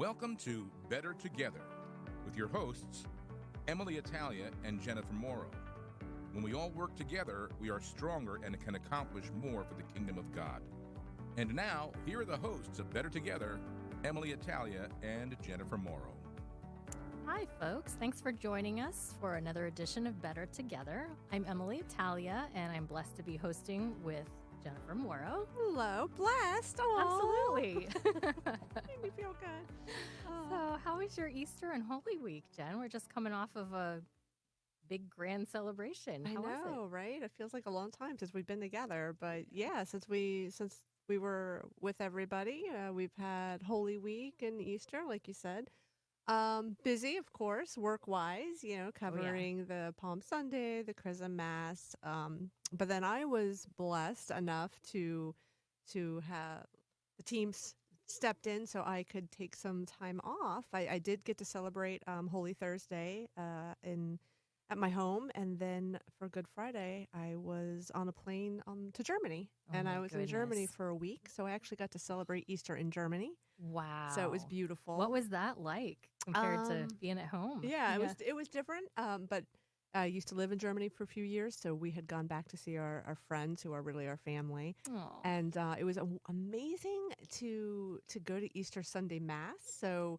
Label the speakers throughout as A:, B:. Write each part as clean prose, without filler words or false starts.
A: Welcome to Better Together with your hosts, EmmaLee Italia and Jennifer Morrow. When we all work together, we are stronger and can accomplish more for the kingdom of God. And now, here are the hosts of Better Together, EmmaLee Italia and Jennifer Morrow.
B: Hi, folks. Thanks for joining us for another edition of Better Together. I'm EmmaLee Italia, and I'm blessed to be hosting with Jennifer Morrow.
C: Hello, blessed. Aww.
B: Absolutely.
C: Made me feel good.
B: So, how was your Easter and Holy Week, Jen? We're just coming off of a big grand celebration. How was it?
C: Right? It feels like a long time since we've been together, but yeah, since we were with everybody, we've had Holy Week and Easter, like you said. Busy, of course, work-wise, covering the Palm Sunday, the Chrism Mass. But then I was blessed enough to have the teams stepped in so I could take some time off. I did get to celebrate Holy Thursday at my home, and then for Good Friday, I was on a plane to Germany, and I was in Germany for a week, so I actually got to celebrate Easter in Germany.
B: Wow.
C: So it was beautiful.
B: What was that like compared to being at home?
C: Yeah, it was different, but I used to live in Germany for a few years, so we had gone back to see our friends who are really our family.
B: Aw.
C: And it was amazing to go to Easter Sunday Mass. So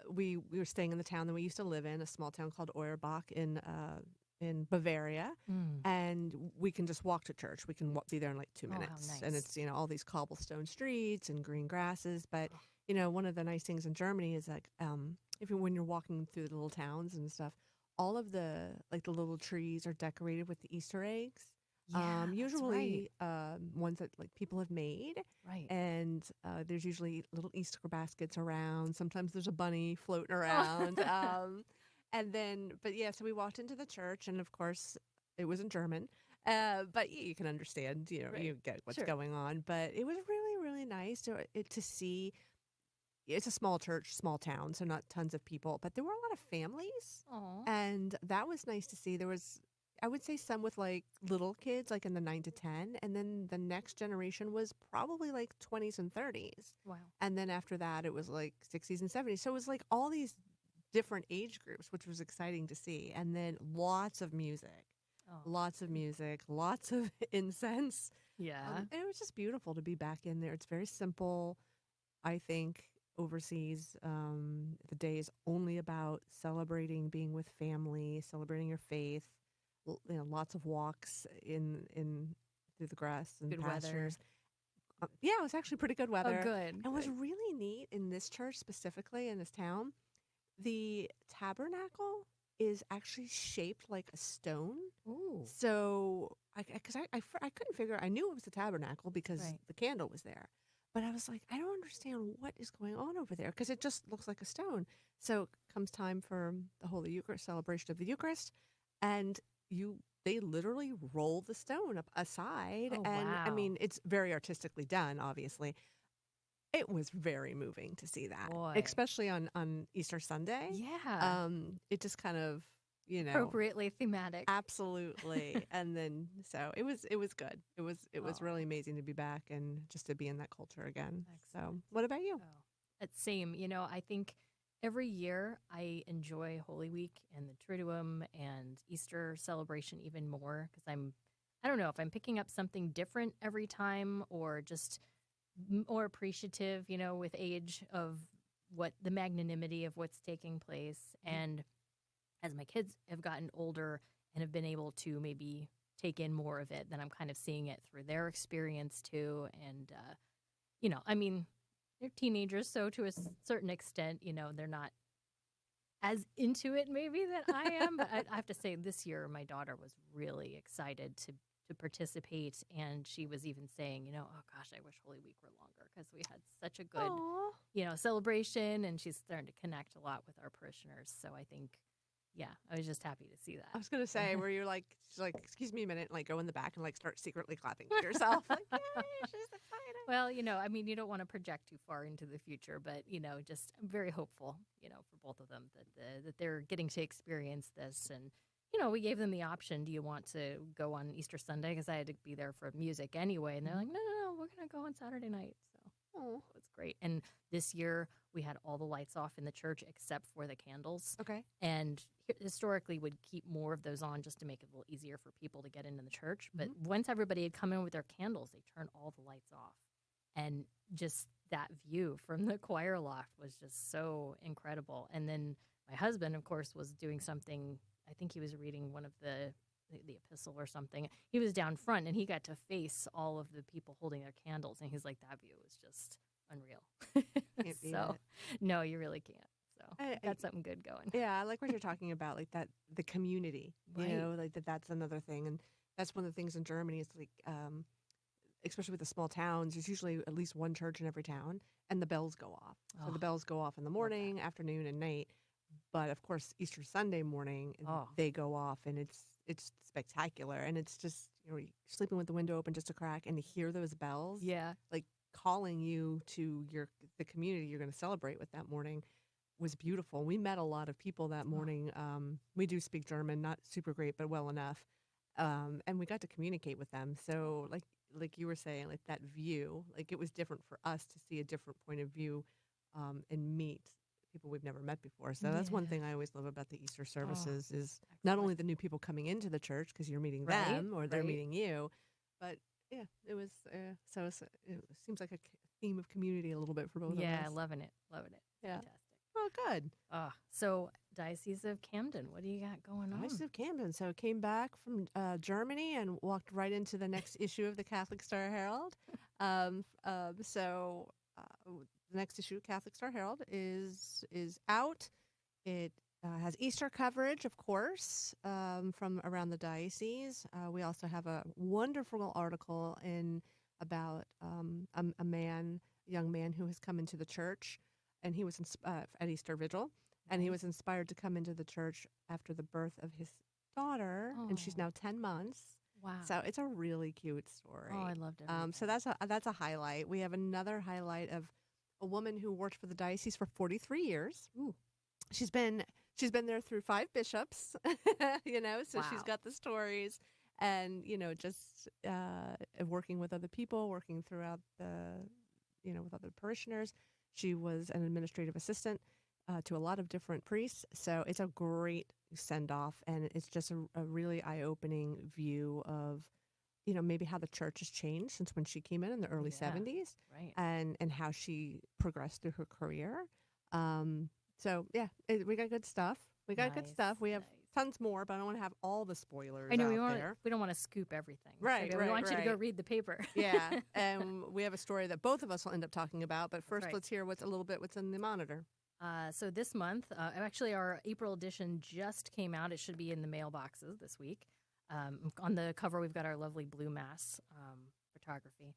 C: we were staying in the town that we used to live in, a small town called Euerbach in Bavaria, and we can just walk to church. We can be there in like 2 minutes,
B: how nice.
C: and it's all these cobblestone streets and green grasses. But one of the nice things in Germany is like when you're walking through the little towns and stuff, all of the little trees are decorated with the Easter eggs.
B: Yeah,
C: usually
B: that's
C: ones that people have made.
B: right.
C: And there's usually little Easter baskets around. Sometimes there's a bunny floating around. So we walked into the church, and of course it was in German. But you can understand,
B: Right.
C: you get what's
B: Sure.
C: going on. But it was really, really nice to see. It's a small church, small town, so not tons of people, but there were a lot of families.
B: Aw.
C: And that was nice to see. There was, I would say, some with little kids, in the 9 to 10. And then the next generation was probably 20s and 30s.
B: Wow.
C: And then after that, it was 60s and 70s. So it was all these different age groups, which was exciting to see. And then lots of music,
B: Oh.
C: lots of incense.
B: Yeah.
C: And it was just beautiful to be back in there. It's very simple, I think. Overseas, the day is only about celebrating being with family, celebrating your faith. Lots of walks in through the grass and
B: Good
C: pastures. Yeah, it was actually pretty good weather.
B: Oh, good.
C: And what's really neat in this church, specifically in this town, the tabernacle is actually shaped like a stone.
B: Ooh.
C: So, I couldn't figure. I knew it was a tabernacle because
B: Right.
C: the candle was there. But I was like, I don't understand what is going on over there because it just looks like a stone. So comes time for the Holy Eucharist, celebration of the Eucharist, and they literally roll the stone up aside.
B: Oh,
C: And I
B: wow.
C: mean, it's very artistically done, obviously. It was very moving to see that,
B: Boy.
C: especially on Easter Sunday.
B: Yeah.
C: It just kind of,
B: Appropriately thematic.
C: absolutely. And then so it was good. It was really amazing to be back and just to be in that culture again. So
B: Excellent.
C: what about you?
B: Oh, it's same. I think every year I enjoy Holy Week and the Triduum and Easter celebration even more because I don't know if I'm picking up something different every time or just more appreciative, with age of what the magnanimity of what's taking place. And as my kids have gotten older and have been able to maybe take in more of it, then I'm kind of seeing it through their experience too. And, they're teenagers, so to a certain extent, they're not as into it maybe that I am. But I have to say this year, my daughter was really excited to participate. And she was even saying, oh, gosh, I wish Holy Week were longer because we had such a good,
C: Aw.
B: celebration. And she's starting to connect a lot with our parishioners. So I think, yeah, I was just happy to see that.
C: I was gonna say, were you she's like, excuse me a minute, and go in the back and start secretly clapping to yourself? Yay, she's excited.
B: Well, you don't want to project too far into the future, but, just I'm very hopeful, for both of them that they're getting to experience this. And, we gave them the option, do you want to go on Easter Sunday? Because I had to be there for music anyway. And they're like, no, we're going to go on Saturday night. So
C: Oh,
B: It was great. And this year we had all the lights off in the church except for the candles.
C: okay.
B: And historically would keep more of those on just to make it a little easier for people to get into the church. But
C: Mm-hmm.
B: once everybody had come in with their candles, they turned all the lights off. And just that view from the choir loft was just so incredible. And then my husband, of course, was doing something. I think he was reading one of the epistle or something. He was down front and he got to face all of the people holding their candles. And he's like, that view was just unreal.
C: Can't beat
B: So,
C: it.
B: no, you really can't. So,
C: I-
B: got something good going.
C: Yeah, I like what you're talking about, like that, the community,
B: Right.
C: like that's another thing. And that's one of the things in Germany is like, especially with the small towns, there's usually at least one church in every town and the bells go off. So
B: Oh,
C: the bells go off in the morning, afternoon, and night. But of course, Easter Sunday morning,
B: Oh.
C: they go off and it's spectacular. And it's just, you're sleeping with the window open just a crack and to hear those bells
B: Yeah.
C: like calling you to the community you're going to celebrate with that morning was beautiful. We met a lot of people that morning. We do speak German, not super great, but well enough. And we got to communicate with them. So like you were saying, like that view, like it was different for us to see a different point of view and meet people we've never met before. So that's one
B: Yeah.
C: thing I always love about the Easter services is
B: excellent.
C: not only the new people coming into the church because you're meeting
B: Right,
C: them or they're
B: right.
C: meeting you, but yeah, it was it seems like a theme of community a little bit for both of us.
B: Yeah, loving it.
C: Yeah.
B: Fantastic.
C: Oh, good.
B: So Diocese of Camden, what do you got going on?
C: Diocese of Camden. So came back from Germany and walked right into the next issue of the Catholic Star Herald. The next issue of Catholic Star Herald is out. It has Easter coverage, of course, from around the diocese. We also have a wonderful article about a young man who has come into the church, and he was at Easter Vigil, and he was inspired to come into the church after the birth of his daughter, and she's
B: Oh.
C: now 10 months.
B: Wow.
C: So it's a really cute story.
B: Oh, I loved it.
C: So that's a highlight. We have another highlight of a woman who worked for the diocese for 43 years.
B: Ooh.
C: She's been there through 5 bishops, so she's
B: Wow.
C: got the stories and, just working with other people, working throughout with other parishioners. She was an administrative assistant to a lot of different priests. So it's a great send off. And it's just a really eye-opening view of, maybe how the church has changed since when she came in the early
B: Yeah.
C: 70s
B: Right.
C: and how she progressed through her career. So yeah, we got good stuff. We got good
B: Nice,
C: stuff. We have
B: nice.
C: tons more, but I don't want to have all the spoilers
B: I know
C: out there.
B: we don't want to scoop everything.
C: Right,
B: We
C: right,
B: want you to go
C: right.
B: read the paper.
C: Yeah, and we have a story that both of us will end up talking about. But first,
B: right.
C: let's hear what's in the monitor.
B: So this month, actually our April edition just came out. It should be in the mailboxes this week. On the cover, we've got our lovely Blue Mass photography.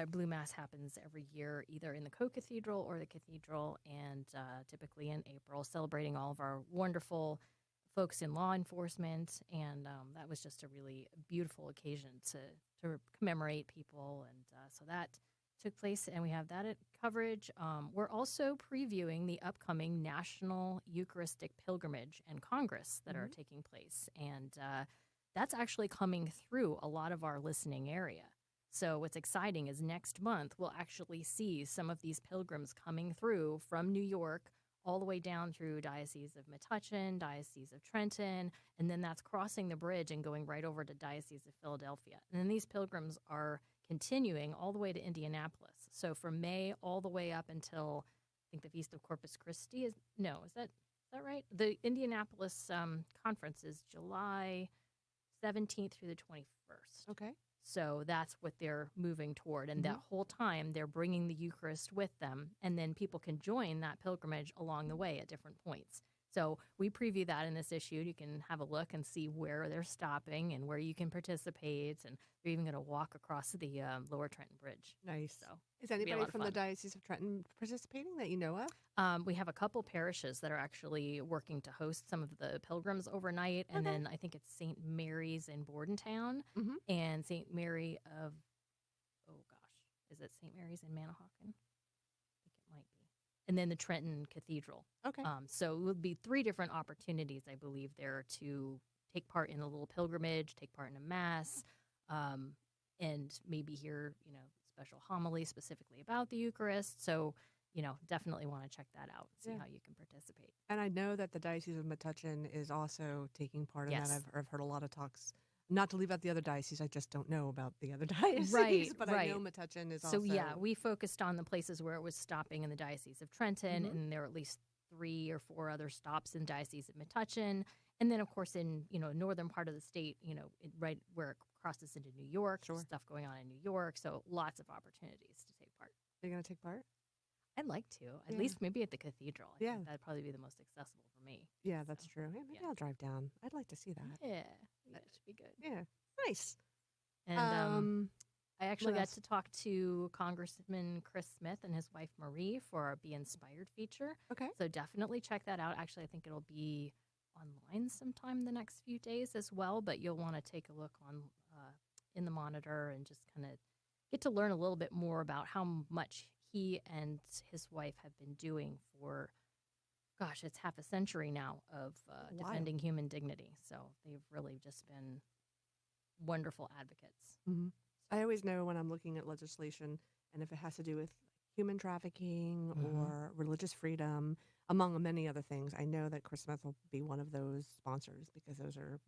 B: Blue Mass happens every year, either in the co-cathedral or the cathedral, and typically in April, celebrating all of our wonderful folks in law enforcement. And that was just a really beautiful occasion to commemorate people. And so that took place, and we have that at coverage. We're also previewing the upcoming National Eucharistic Pilgrimage and Congress that are taking place. And that's actually coming through a lot of our listening area. So what's exciting is next month we'll actually see some of these pilgrims coming through from New York all the way down through Diocese of Metuchen, Diocese of Trenton, and then that's crossing the bridge and going right over to Diocese of Philadelphia. And then these pilgrims are continuing all the way to Indianapolis. So from May all the way up until I think the Feast of Corpus Christi is that right? The Indianapolis conference is July 17th through the 21st.
C: Okay.
B: So that's what they're moving toward. And that whole time, they're bringing the Eucharist with them. And then people can join that pilgrimage along the way at different points. So we preview that in this issue. You can have a look and see where they're stopping and where you can participate. And they're even going to walk across the Lower Trenton Bridge.
C: Nice.
B: So
C: is
B: it'll be a
C: anybody
B: lot of
C: from the
B: fun.
C: Diocese of Trenton participating that you know of?
B: We have a couple parishes that are actually working to host some of the pilgrims overnight. And
C: Okay.
B: then I think it's St. Mary's in Bordentown
C: Mhm.
B: and St. Mary of, is it St. Mary's in Manahawkin? I think it might be. And then the Trenton Cathedral.
C: Okay.
B: So it would be 3 different opportunities, I believe, there to take part in a little pilgrimage, take part in a mass, and maybe hear, special homily specifically about the Eucharist. So, definitely want to check that out and see how you can participate.
C: And I know that the Diocese of Metuchen is also taking part in that.
B: Yes.
C: I've heard a lot of talks. Not to leave out the other dioceses, I just don't know about the other dioceses.
B: Right,
C: but
B: right.
C: I know Metuchen is also.
B: So, yeah, we focused on the places where it was stopping in the Diocese of Trenton, and there are at least 3 or 4 other stops in the Diocese of Metuchen. And then, of course, in, northern part of the state, right where it crosses into New York, stuff going on in New York. So lots of opportunities to take part.
C: Are you going to take part?
B: I'd like to, at least maybe at the cathedral. I think that'd probably be the most accessible for me.
C: Yeah, that's true. Yeah, maybe I'll drive down. I'd like to see that.
B: Yeah, that should be good.
C: Yeah, nice.
B: And I actually got to talk to Congressman Chris Smith and his wife Marie for our Be Inspired feature.
C: Okay.
B: So definitely check that out. Actually, I think it'll be online sometime the next few days as well, but you'll want to take a look on in the Monitor and just kind of get to learn a little bit more about how much he and his wife have been doing for, gosh, it's half a century now of defending human dignity. So they've really just been wonderful advocates.
C: Mm-hmm. I always know when I'm looking at legislation, and if it has to do with human trafficking or religious freedom, among many other things, I know that Chris Smith will be one of those sponsors because those are,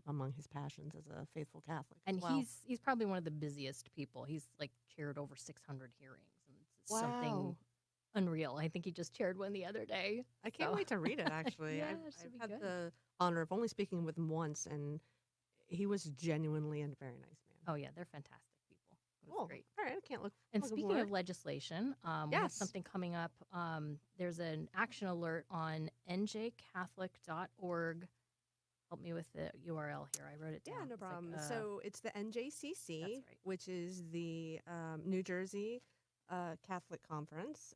C: among his passions as a faithful Catholic.
B: And he's probably one of the busiest people. He's like chaired over 600 hearings. And it's something unreal. I think he just chaired one the other day.
C: I can't wait to read it, actually. I've had the honor of only speaking with him once, and he was genuinely a very nice man.
B: Oh, yeah, they're fantastic. Great.
C: All right, I can't look.
B: And speaking of legislation, we have something coming up. There's an action alert on njcatholic.org. Help me with the URL here. I wrote it down.
C: Yeah, no problem. So it's the NJCC, which is the New Jersey Catholic Conference,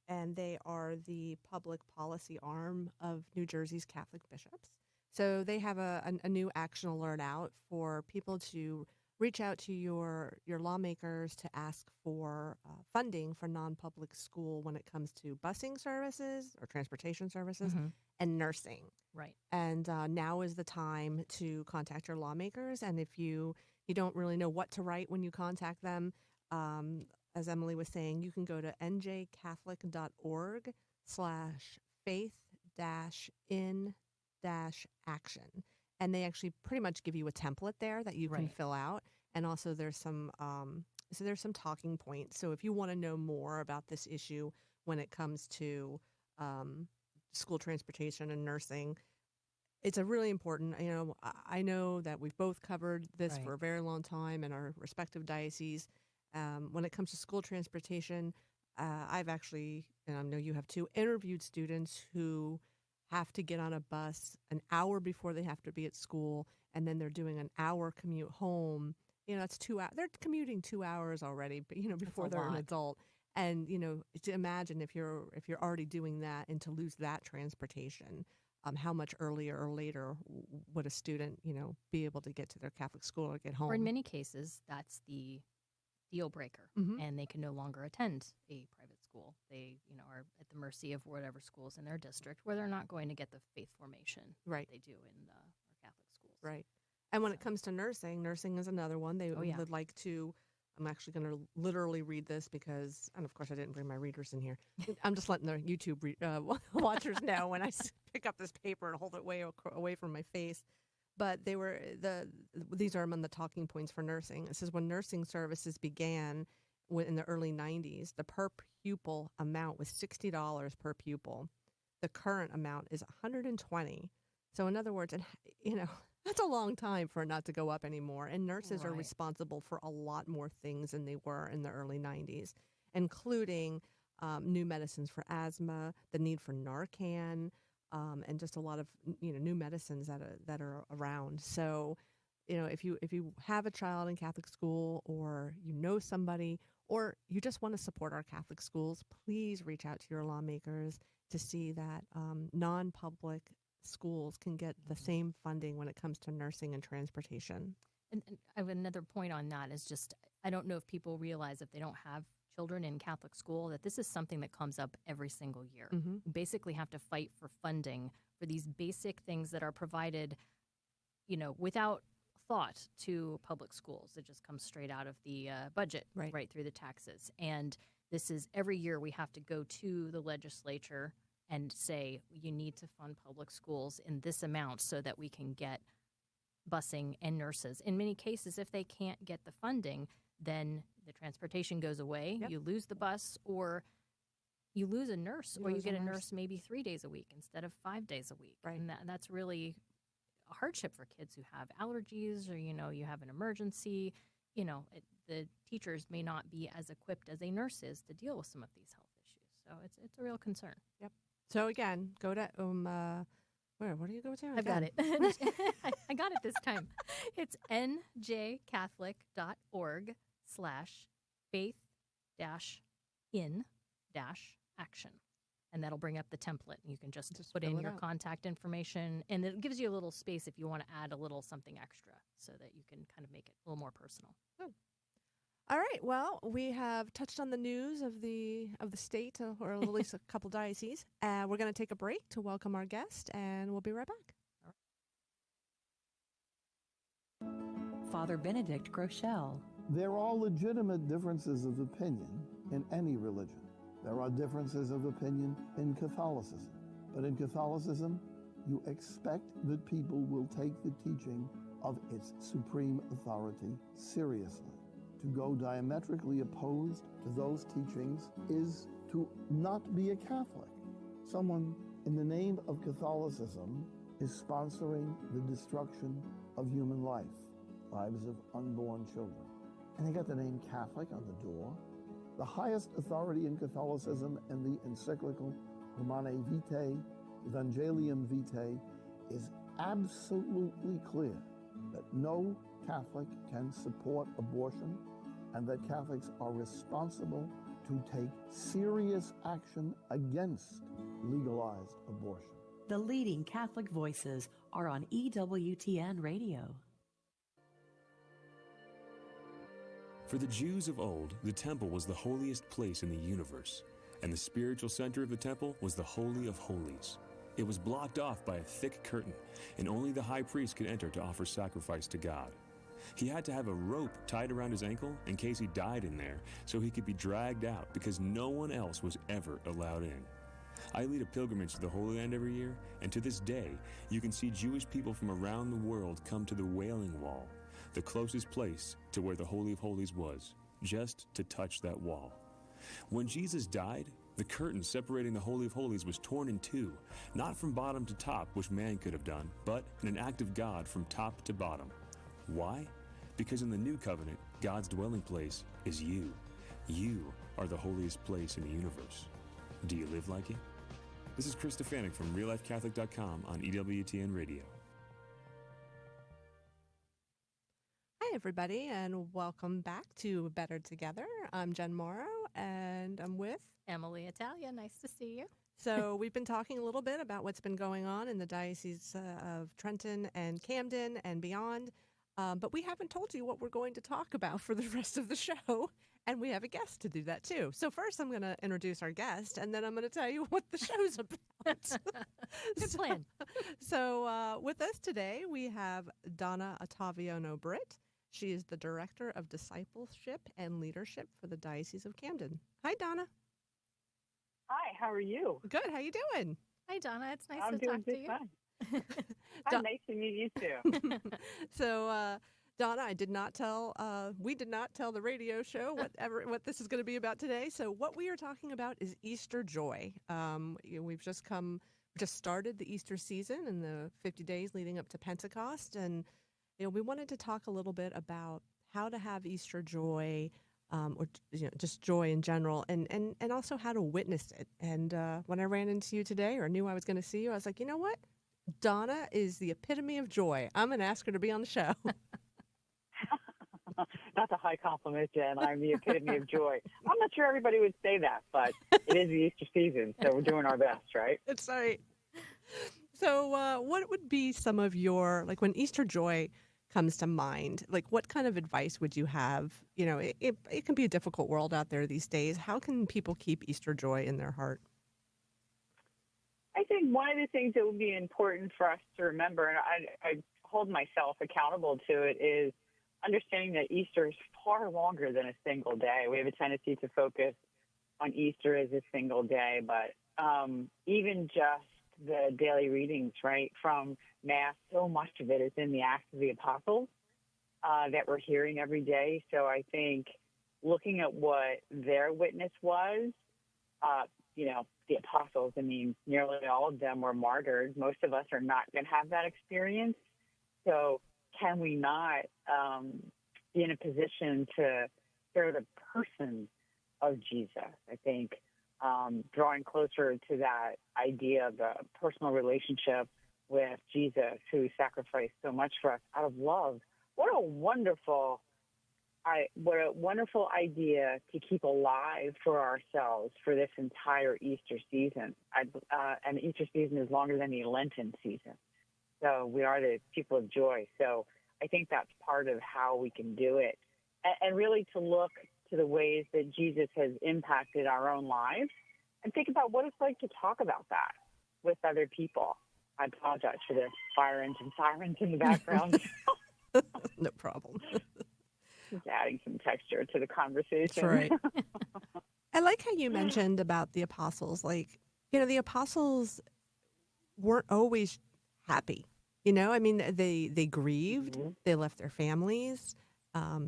C: and they are the public policy arm of New Jersey's Catholic bishops. So they have a new action alert out for people to reach out to your lawmakers to ask for funding for non-public school when it comes to busing services or transportation services and nursing.
B: Right.
C: And now is the time to contact your lawmakers. And if you don't really know what to write when you contact them, as EmmaLee was saying, you can go to njcatholic.org/faith-in-action. And they actually pretty much give you a template there that you can fill out. And also there's some talking points. So if you want to know more about this issue when it comes to school transportation and nursing, it's a really important, I know that we've both covered this for a very long time in our respective dioceses. When it comes to school transportation, I've actually, and I know you have too, interviewed students who have to get on a bus an hour before they have to be at school, and then they're doing an hour commute home. It's 2 hours. They're commuting 2 hours already, but before they're an adult. And to imagine if you're already doing that, and to lose that transportation, how much earlier or later would a student be able to get to their Catholic school or get home?
B: Or in many cases, that's the deal breaker, and they can no longer attend a private school. They, are at the mercy of whatever schools in their district, where they're not going to get the faith formation that they do in our Catholic schools.
C: Right. And when it comes to nursing is another one. They would like to. I'm actually going to literally read this because, and of course, I didn't bring my readers in here. I'm just letting the YouTube watchers know when I pick up this paper and hold it away from my face. But these are among the talking points for nursing. It says when nursing services began in the early 90s, the per pupil amount was $60 per pupil. The current amount is $120. So in other words, that's a long time for it not to go up anymore. And nurses are responsible for a lot more things than they were in the early 90s, including new medicines for asthma, the need for Narcan, and just a lot of new medicines that are around. So, if you have a child in Catholic school, or somebody, or you just want to support our Catholic schools, please reach out to your lawmakers to see that non-public schools can get the same funding when it comes to nursing and transportation.
B: And I have another point on that is just, I don't know if people realize, if they don't have children in Catholic school, that this is something that comes up every single year. You basically have to fight for funding for these basic things that are provided, without thought to public schools. It just comes straight out of the budget, right through the taxes. And this is every year we have to go to the legislature and say, you need to fund public schools in this amount so that we can get busing and nurses. In many cases, if they can't get the funding, then the transportation goes away. Yep. You lose the bus, or you lose a nurse, or you get a nurse maybe 3 days a week instead of 5 days a week. Right. And that's really a hardship for kids who have allergies, or, you have an emergency. The teachers may not be as equipped as a nurse is to deal with some of these health issues. So it's a real concern. Yep.
C: So again, go to what do you go to?
B: I've got it. I got it this time. It's njcatholic.org/faith-in-action. And that'll bring up the template. And you can just put in your contact information. And it gives you a little space if you want to add a little something extra so that you can kind of make it a little more personal.
C: Good. All right. Well, we have touched on the news of the state, or at least a couple dioceses. We're going to take a break to welcome our guest, and we'll be right back.
D: Father Benedict Groeschel.
E: There are legitimate differences of opinion in any religion. There are differences of opinion in Catholicism. But in Catholicism, you expect that people will take the teaching of its supreme authority seriously. To go diametrically opposed to those teachings is to not be a Catholic. Someone in the name of Catholicism is sponsoring the destruction of human life, lives of unborn children. And they got the name Catholic on the door. The highest authority in Catholicism and the encyclical Humanae Vitae, Evangelium Vitae, is absolutely clear that no Catholic can support abortion, and that Catholics are responsible to take serious action against legalized abortion.
D: The leading Catholic voices are on EWTN Radio.
F: For the Jews of old, the temple was the holiest place in the universe, and the spiritual center of the temple was the Holy of Holies. It was blocked off by a thick curtain, and only the high priest could enter to offer sacrifice to God. He had to have a rope tied around his ankle in case he died in there, so he could be dragged out because no one else was ever allowed in. I lead a pilgrimage to the Holy Land every year, and to this day, you can see Jewish people from around the world come to the Wailing Wall, the closest place to where the Holy of Holies was, just to touch that wall. When Jesus died, the curtain separating the Holy of Holies was torn in two, not from bottom to top, which man could have done, but in an act of God from top to bottom. Why? Because in the new covenant, God's dwelling place is you. You are the holiest place in the universe. Do you live like it? This is Chris Stefanik from RealLifeCatholic.com on EWTN Radio.
C: Hi, everybody, and welcome back to Better Together. I'm Jen Morrow, and I'm with
B: EmmaLee Italia. Nice to see you.
C: So we've been talking a little bit about what's been going on in the Diocese of Trenton and Camden and beyond. But we haven't told you what we're going to talk about for the rest of the show, and we have a guest to do that too. So first I'm going to introduce our guest, and then I'm going to tell you what the show's about.
B: Good plan.
C: So with us today, we have Donna Ottaviano-Britt. She is the Director of Discipleship and Leadership for the Diocese of Camden. Hi, Donna.
G: Hi, how are you?
C: Good. How you doing?
B: Hi, Donna. It's nice
G: I'm
B: to
G: doing
B: talk to you.
G: Fine. Hi, nice to meet you too.
C: So, Donna, we did not tell the radio show what this is going to be about today. So what we are talking about is Easter joy. We've just started the Easter season and the 50 days leading up to Pentecost. And, we wanted to talk a little bit about how to have Easter joy, or just joy in general, and also how to witness it. And when I ran into you today, or knew I was going to see you, I was like, you know what? Donna is the epitome of joy. I'm going to ask her to be on the show.
G: That's a high compliment, Jen. I'm the epitome of joy. I'm not sure everybody would say that, but it is the Easter season, so we're doing our best, right?
C: That's right. So what would be some of your, when Easter joy comes to mind, what kind of advice would you have? It can be a difficult world out there these days. How can people keep Easter joy in their heart?
G: I think one of the things that would be important for us to remember, and I hold myself accountable to it is understanding that Easter is far longer than a single day. We have a tendency to focus on Easter as a single day, but even just the daily readings, right, from Mass, so much of it is in the Acts of the Apostles that we're hearing every day. So I think looking at what their witness was, the apostles, I mean, nearly all of them were martyred. Most of us are not going to have that experience. So can we not be in a position to share the person of Jesus? I think drawing closer to that idea of a personal relationship with Jesus, who sacrificed so much for us out of love. What a wonderful idea to keep alive for ourselves for this entire Easter season. And the Easter season is longer than the Lenten season. So we are the people of joy. So I think that's part of how we can do it. And really to look to the ways that Jesus has impacted our own lives and think about what it's like to talk about that with other people. I apologize for the fire engine sirens in the background.
C: No problem.
G: Just adding some texture to the conversation.
C: That's right. I like how you mentioned about the apostles. Like, the apostles weren't always happy. I mean, they grieved. Mm-hmm. They left their families.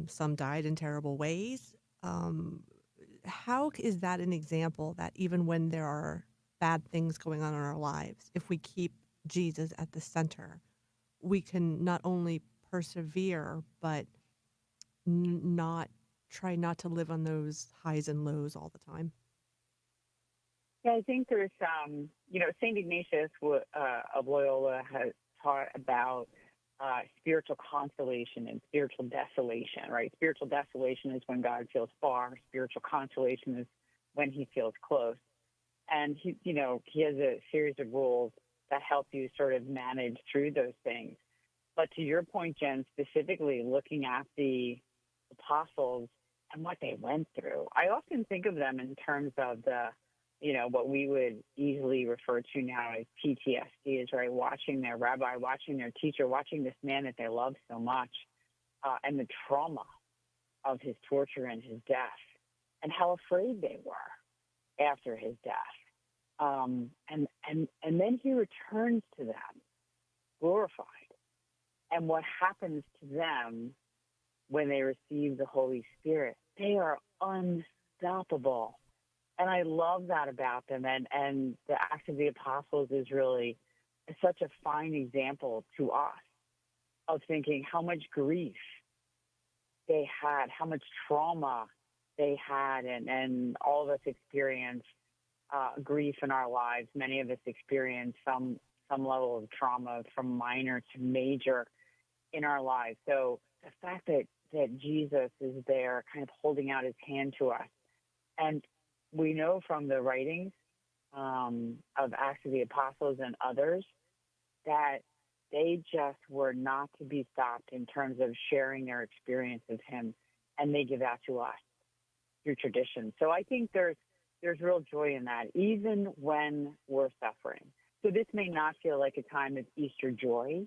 C: Some died in terrible ways. How is that an example that even when there are bad things going on in our lives, if we keep Jesus at the center, we can not only persevere, but try not to live on those highs and lows all the time?
G: Yeah, I think there's, St. Ignatius of Loyola has taught about spiritual consolation and spiritual desolation, right? Spiritual desolation is when God feels far. Spiritual consolation is when he feels close. And he has a series of rules that help you sort of manage through those things. But to your point, Jen, specifically looking at the apostles and what they went through, I often think of them in terms of what we would easily refer to now as PTSD, is right, watching their rabbi, watching their teacher, watching this man that they loved so much, and the trauma of his torture and his death, and how afraid they were after his death. And then he returns to them, glorified. And what happens to them when they receive the Holy Spirit? They are unstoppable. And I love that about them. And the Acts of the Apostles is really such a fine example to us of thinking how much grief they had, how much trauma they had, and all of us experience grief in our lives. Many of us experience some level of trauma, from minor to major, in our lives. So the fact that Jesus is there kind of holding out his hand to us. And we know from the writings of Acts of the Apostles and others that they just were not to be stopped in terms of sharing their experience of him, and they give that to us through tradition. So I think there's real joy in that, even when we're suffering. So this may not feel like a time of Easter joy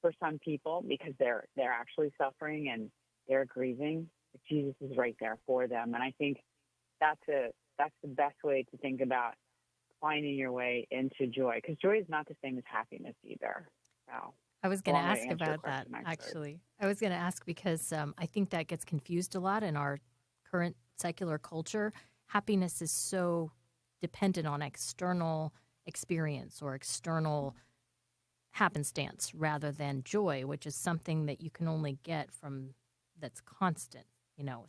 G: for some people because they're actually suffering and they're grieving, but Jesus is right there for them. And I think that's the best way to think about finding your way into joy, because joy is not the same as happiness either. So
B: I was going to ask about that, actually. I was going to ask because I think that gets confused a lot in our current secular culture. Happiness is so dependent on external experience or external happenstance rather than joy, which is something that you can only get from that's constant,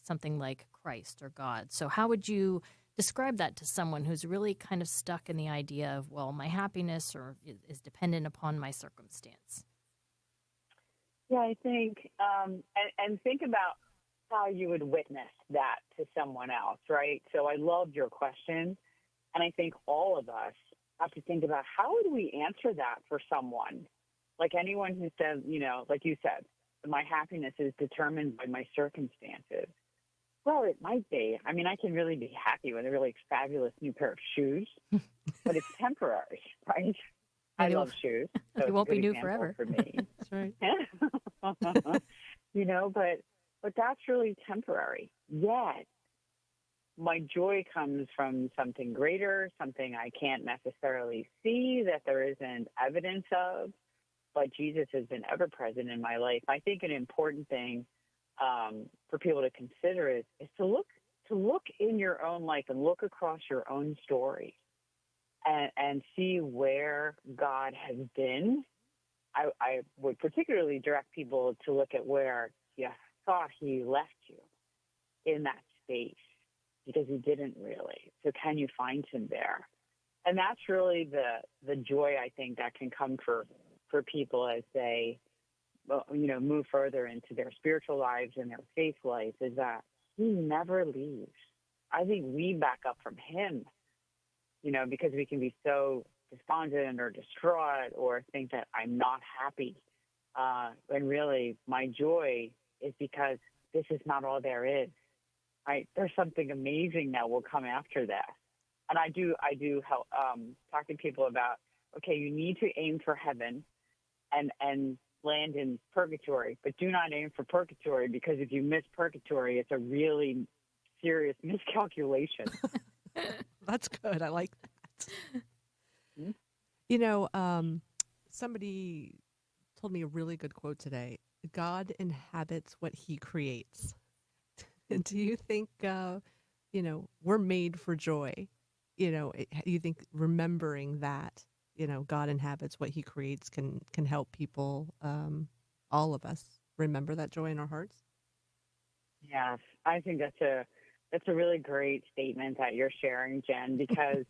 B: something like Christ or God. So how would you describe that to someone who's really kind of stuck in the idea of, well, my happiness is dependent upon my circumstance?
G: Yeah, I think, and think about how you would witness that to someone else, right? So I loved your question, and I think all of us have to think about how would we answer that for someone? Like anyone who says, like you said, my happiness is determined by my circumstances. Well, it might be. I mean, I can really be happy with a really fabulous new pair of shoes, but it's temporary, right? I love shoes. So
B: it won't be new
G: forever
B: forever.
G: For me.
C: That's right.
G: But that's really temporary. Yet my joy comes from something greater, something I can't necessarily see, that there isn't evidence of, but Jesus has been ever present in my life. I think an important thing for people to consider is to look in your own life and look across your own story and see where God has been. I would particularly direct people to look at where you thought he left you in that space, because he didn't really. So can you find him there? And that's really the joy, I think, that can come for people as they, move further into their spiritual lives and their faith life, is that he never leaves. I think we back up from him, because we can be so despondent or distraught or think that I'm not happy. When really my joy is because this is not all there is. Right? There's something amazing that will come after that. And I do help talk to people about, okay, you need to aim for heaven and land in purgatory, but do not aim for purgatory, because if you miss purgatory, it's a really serious miscalculation.
C: That's good. I like that. Somebody told me a really good quote today. God inhabits what he creates. Do you think, we're made for joy? You think remembering that, God inhabits what he creates can help people, all of us, remember that joy in our hearts?
G: Yes, I think that's a really great statement that you're sharing, Jen, because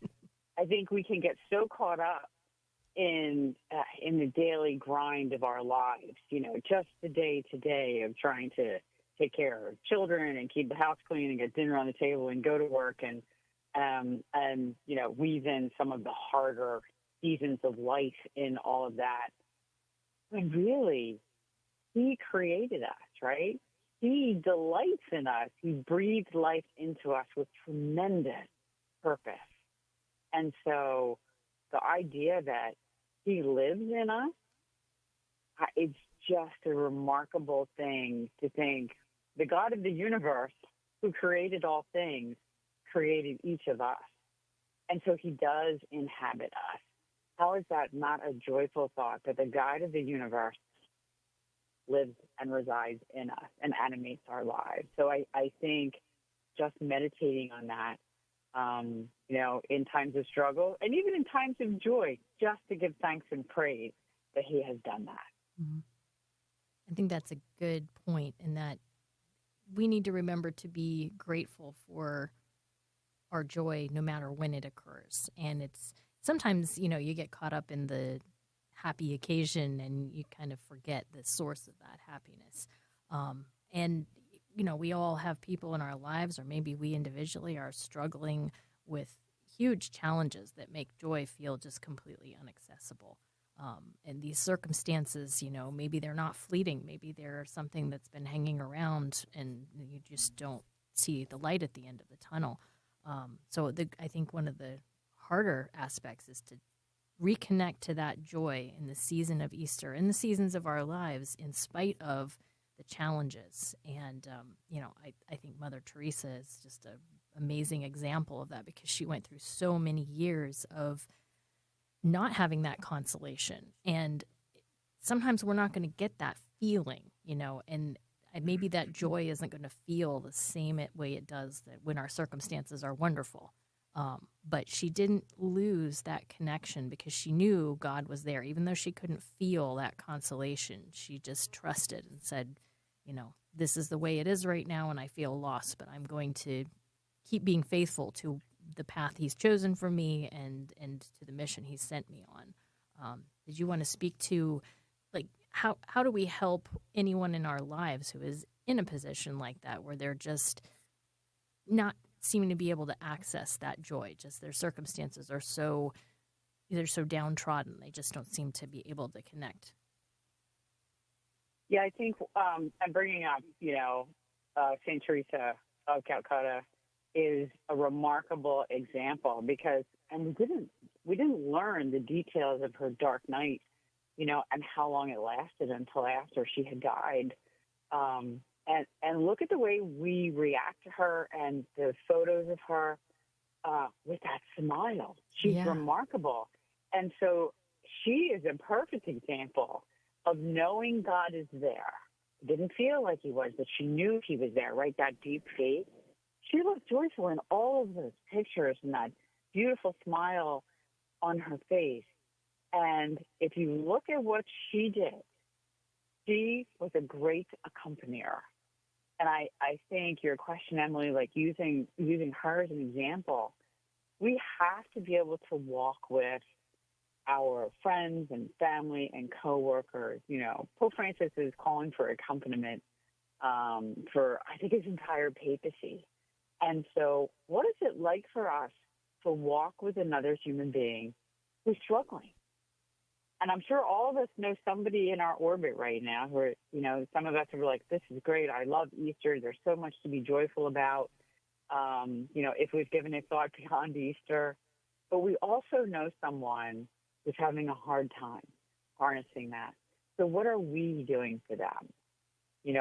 G: I think we can get so caught up in the daily grind of our lives, just the day-to-day of trying to take care of children and keep the house clean and get dinner on the table and go to work and weave in some of the harder seasons of life in all of that. When really, he created us, right? He delights in us. He breathed life into us with tremendous purpose. And so the idea that he lives in us, it's just a remarkable thing to think. The God of the universe, who created all things, created each of us. And so he does inhabit us. How is that not a joyful thought, that the God of the universe lives and resides in us and animates our lives? So I think just meditating on that, in times of struggle and even in times of joy, just to give thanks and praise that he has done that.
B: Mm-hmm. I think that's a good point, in that we need to remember to be grateful for our joy no matter when it occurs. And it's sometimes, you get caught up in the happy occasion and you kind of forget the source of that happiness. And we all have people in our lives, or maybe we individually are struggling with huge challenges that make joy feel just completely inaccessible. And these circumstances, maybe they're not fleeting. Maybe they're something that's been hanging around and you just don't see the light at the end of the tunnel. I think one of the harder aspects is to reconnect to that joy in the season of Easter, in the seasons of our lives, in spite of the challenges. And, I think Mother Teresa is just an amazing example of that, because she went through so many years of not having that consolation. And sometimes we're not going to get that feeling, and maybe that joy isn't going to feel the same way it does when our circumstances are wonderful. But she didn't lose that connection, because she knew God was there. Even though she couldn't feel that consolation, she just trusted and said, this is the way it is right now, and I feel lost, but I'm going to keep being faithful to the path he's chosen for me and to the mission he sent me on. Did you want to speak to, how do we help anyone in our lives who is in a position like that, where they're just not seeming to be able to access that joy? Just their circumstances are they're so downtrodden, they just don't seem to be able to connect.
G: Yeah, I think I'm bringing up, St. Teresa of Calcutta is a remarkable example, because we didn't learn the details of her dark night and how long it lasted until after she had died. And look at the way we react to her and the photos of her with that smile. She's remarkable. And so she is a perfect example of knowing God is there. Didn't feel like he was, but she knew he was there, right? That deep faith. She looked joyful in all of those pictures and that beautiful smile on her face. And if you look at what she did, she was a great accompanier. And I think your question, Emily, like using her as an example, we have to be able to walk with our friends and family and coworkers. Pope Francis is calling for accompaniment for, I think, his entire papacy. And so what is it like for us to walk with another human being who's struggling? And I'm sure all of us know somebody in our orbit right now who are, some of us are like, this is great. I love Easter. There's so much to be joyful about, if we've given it thought beyond Easter. But we also know someone who's having a hard time harnessing that. So what are we doing for them?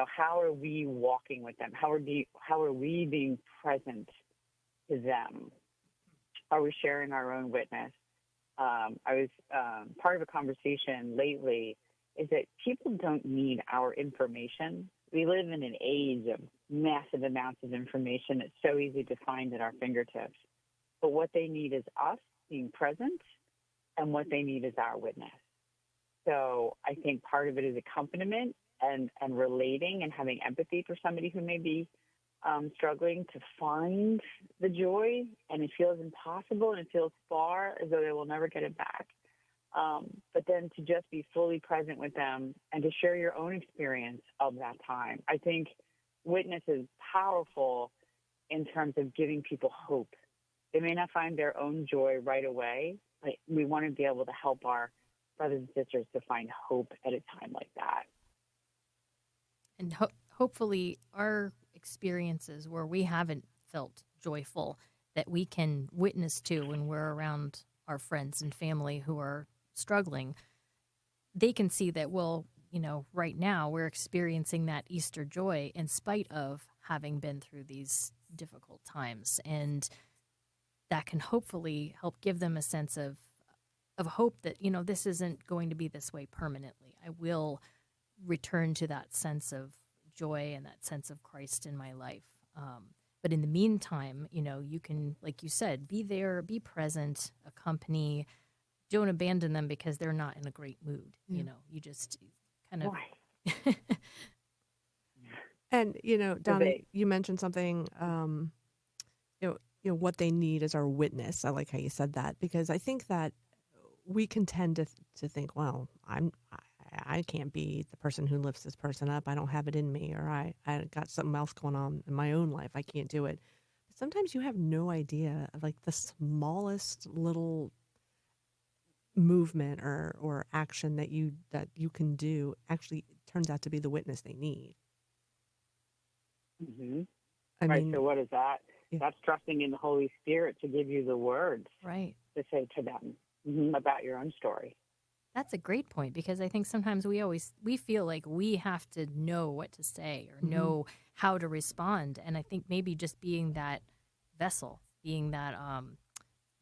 G: How are we walking with them? How are we being present to them? Are we sharing our own witness? I was part of a conversation lately is that people don't need our information. We live in an age of massive amounts of information. It's so easy to find at our fingertips. But what they need is us being present, and what they need is our witness. So I think part of it is accompaniment and relating and having empathy for somebody who may be struggling to find the joy, and it feels impossible and it feels far, as though they will never get it back. But then to just be fully present with them and to share your own experience of that time. I think witness is powerful in terms of giving people hope. They may not find their own joy right away, but we want to be able to help our brothers and sisters to find hope at a time like that.
B: And hopefully our experiences where we haven't felt joyful, that we can witness to when we're around our friends and family who are struggling, they can see that, right now we're experiencing that Easter joy in spite of having been through these difficult times. And that can hopefully help give them a sense of hope that, this isn't going to be this way permanently. I will return to that sense of joy and that sense of Christ in my life. But in the meantime, you can, like you said, be there, be present, accompany, don't abandon them because they're not in a great mood. You just kind of.
G: Right.
C: And, Donna, you mentioned something, what they need is our witness. I like how you said that, because I think that we can tend to think, well, I can't be the person who lifts this person up. I don't have it in me, or I got something else going on in my own life. I can't do it. But sometimes you have no idea of like the smallest little movement or action that you can do actually turns out to be the witness they need.
G: Mm-hmm.
C: I mean,
G: so what is that?
C: Yeah.
G: That's trusting in the Holy Spirit to give you the words
B: right
G: to say to them about your own story.
B: That's a great point, because I think sometimes we feel like we have to know what to say or know how to respond. And I think maybe just being that vessel, being that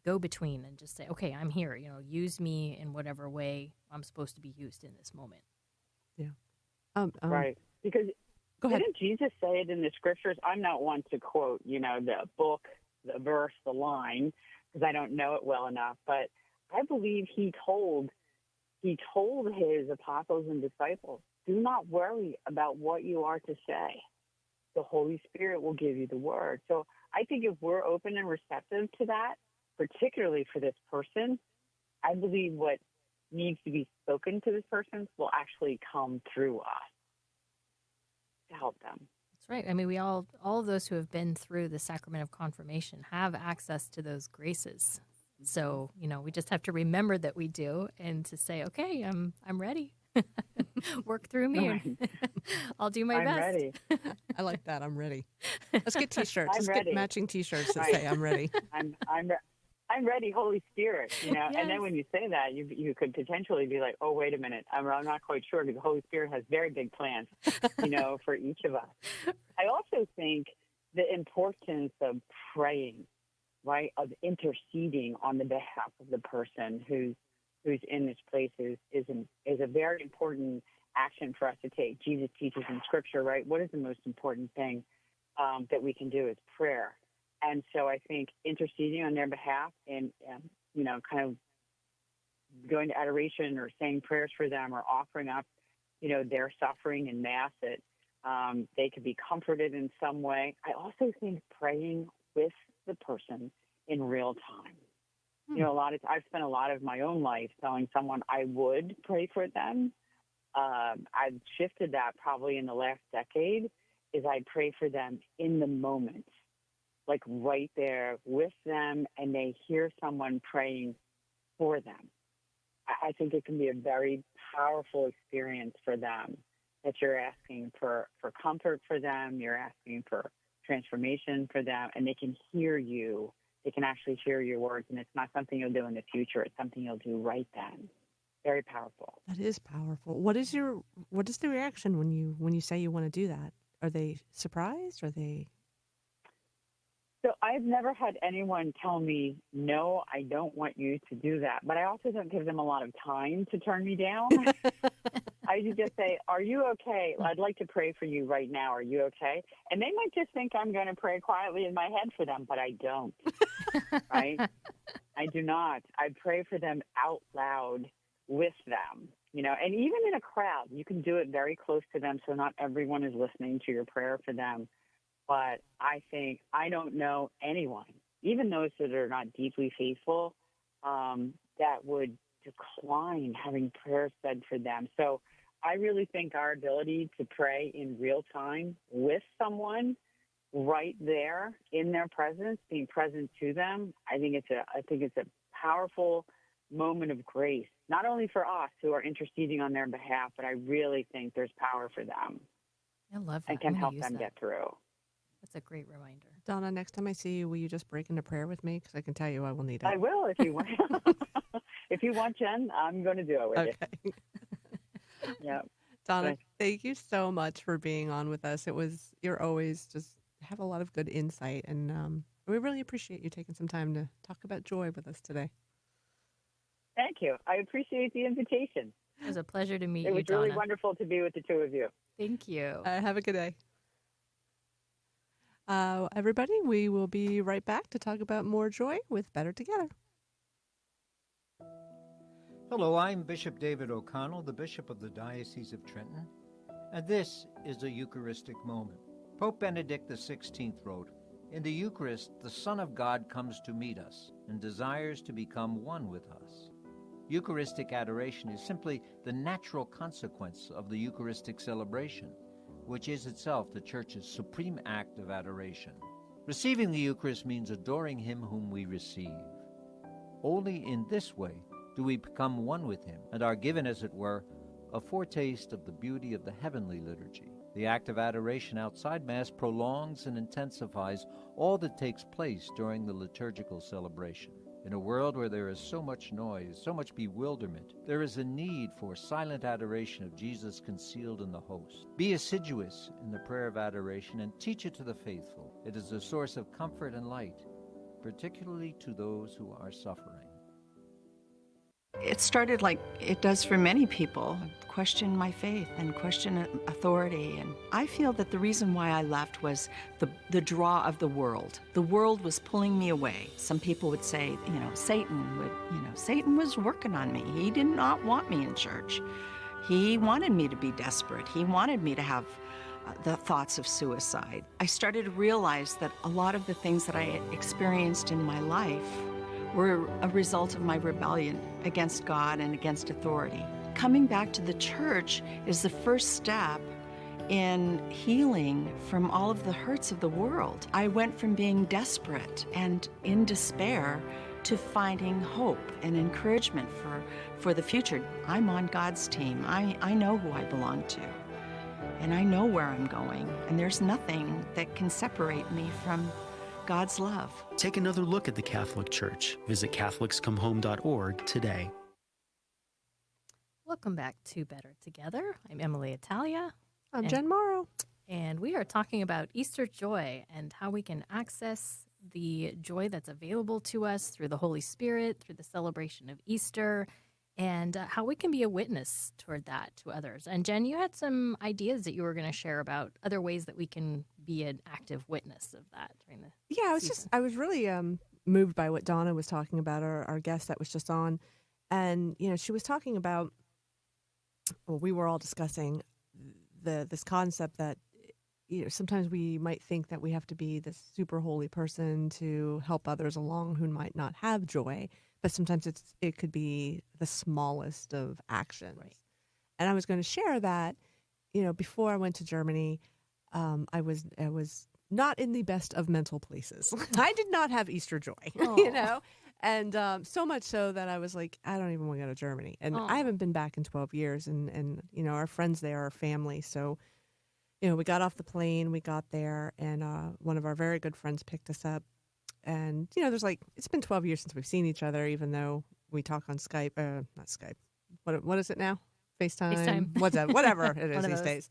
B: go-between, and just say, okay, I'm here, use me in whatever way I'm supposed to be used in this moment.
C: Yeah.
G: Right. Because
C: go ahead.
G: Didn't Jesus say it in the scriptures? I'm not one to quote, the book, the verse, the line, because I don't know it well enough. But I believe he told his apostles and disciples, do not worry about what you are to say. The Holy Spirit will give you the word. So I think if we're open and receptive to that, particularly for this person, I believe what needs to be spoken to this person will actually come through us to help them.
B: That's right. I mean, we all of those who have been through the sacrament of confirmation have access to those graces. So, we just have to remember that we do, and to say, okay, I'm ready. Work through me.
G: Right.
B: And I'll do my
G: I'm
B: best.
G: ready.
C: I like that. I'm ready. Let's get T-shirts.
G: I'm
C: Let's
G: ready.
C: get matching T-shirts that
G: Right.
C: say I'm ready.
G: I'm I'm ready, Holy Spirit,
B: Yes.
G: And then when you say that, you could potentially be like, oh, wait a minute, I'm not quite sure, because the Holy Spirit has very big plans, for each of us. I also think the importance of praying, right, of interceding on the behalf of the person who's in this place is a very important action for us to take. Jesus teaches in Scripture, right? What is the most important thing that we can do is prayer. And so I think interceding on their behalf and kind of going to adoration or saying prayers for them or offering up, their suffering in Mass that they could be comforted in some way. I also think praying with the person in real time. I've spent a lot of my own life telling someone I would pray for them. I've shifted that probably in the last decade, is I pray for them in the moment, like right there with them, and they hear someone praying for them. I think it can be a very powerful experience for them, that you're asking for comfort for them, you're asking for transformation for them, and they can hear you. They can actually hear your words, and it's not something you'll do in the future. It's something you'll do right then. Very powerful.
C: That is powerful. What is the reaction when you say you want to do that? Are they surprised? Are they?
G: So I've never had anyone tell me, no, I don't want you to do that. But I also don't give them a lot of time to turn me down. I just say, are you okay? I'd like to pray for you right now. Are you okay? And they might just think I'm going to pray quietly in my head for them, but I don't. Right? I do not. I pray for them out loud with them, and even in a crowd, you can do it very close to them, so not everyone is listening to your prayer for them. But I think I don't know anyone, even those that are not deeply faithful, that would decline having prayer said for them. So I really think our ability to pray in real time with someone right there in their presence, being present to them, I think it's a powerful moment of grace, not only for us who are interceding on their behalf, but I really think there's power for them.
B: I love that.
G: And can help them get through.
B: That's a great reminder.
C: Donna, next time I see you, will you just break into prayer with me? Because I can tell you I will need it.
G: I will if you want. If you want, Jen, I'm going to do it with you. Yeah.
C: Donna, thank you so much for being on with us. You're always just have a lot of good insight, and we really appreciate you taking some time to talk about joy with us today.
G: Thank you. I appreciate the invitation.
B: It was a pleasure to meet you,
G: It was
B: Donna.
G: really wonderful to be with the two of you.
B: Thank you.
C: Have a good day. Everybody, we will be right back to talk about more joy with Better Together.
H: Hello, I'm Bishop David O'Connell, the Bishop of the Diocese of Trenton, and this is a Eucharistic moment. Pope Benedict XVI wrote, "In the Eucharist, the Son of God comes to meet us and desires to become one with us." Eucharistic adoration is simply the natural consequence of the Eucharistic celebration, which is itself the Church's supreme act of adoration. Receiving the Eucharist means adoring Him whom we receive. Only in this way do we become one with Him and are given, as it were, a foretaste of the beauty of the heavenly liturgy. The act of adoration outside Mass prolongs and intensifies all that takes place during the liturgical celebration. In a world where there is so much noise, so much bewilderment, there is a need for silent adoration of Jesus concealed in the host. Be assiduous in the prayer of adoration and teach it to the faithful. It is a source of comfort and light, particularly to those who are suffering.
I: It started like it does for many people, question my faith and question authority. And I feel that the reason why I left was the draw of the world. The world was pulling me away. Some people would say, Satan was working on me. He did not want me in church. He wanted me to be desperate. He wanted me to have the thoughts of suicide. I started to realize that a lot of the things that I had experienced in my life were a result of my rebellion against God and against authority. Coming back to the church is the first step in healing from all of the hurts of the world. I went from being desperate and in despair to finding hope and encouragement for the future. I'm on God's team. I know who I belong to, and I know where I'm going, and there's nothing that can separate me from God's love.
J: Take another look at the Catholic Church. Visit CatholicsComeHome.org today.
B: Welcome back to Better Together. I'm EmmaLee Italia.
C: I'm Jen Morrow.
B: And we are talking about Easter joy and how we can access the joy that's available to us through the Holy Spirit, through the celebration of Easter, and how we can be a witness toward that to others. And Jen, you had some ideas that you were going to share about other ways that we can be an active witness of that during the season.
C: I was really moved by what Donna was talking about, our guest that was just on. And, she was talking about, we were all discussing this concept that, sometimes we might think that we have to be this super holy person to help others along who might not have joy, but sometimes it could be the smallest of actions. Right. And I was going to share that, before I went to Germany, I was not in the best of mental places. I did not have Easter joy, and so much so that I was like, I don't even want to go to Germany. And I haven't been back in 12 years, and our friends there are family, so we got off the plane, we got there, and one of our very good friends picked us up. And, it's been 12 years since we've seen each other, even though we talk on Skype, not Skype. What is it now? FaceTime? Whatever it is these days.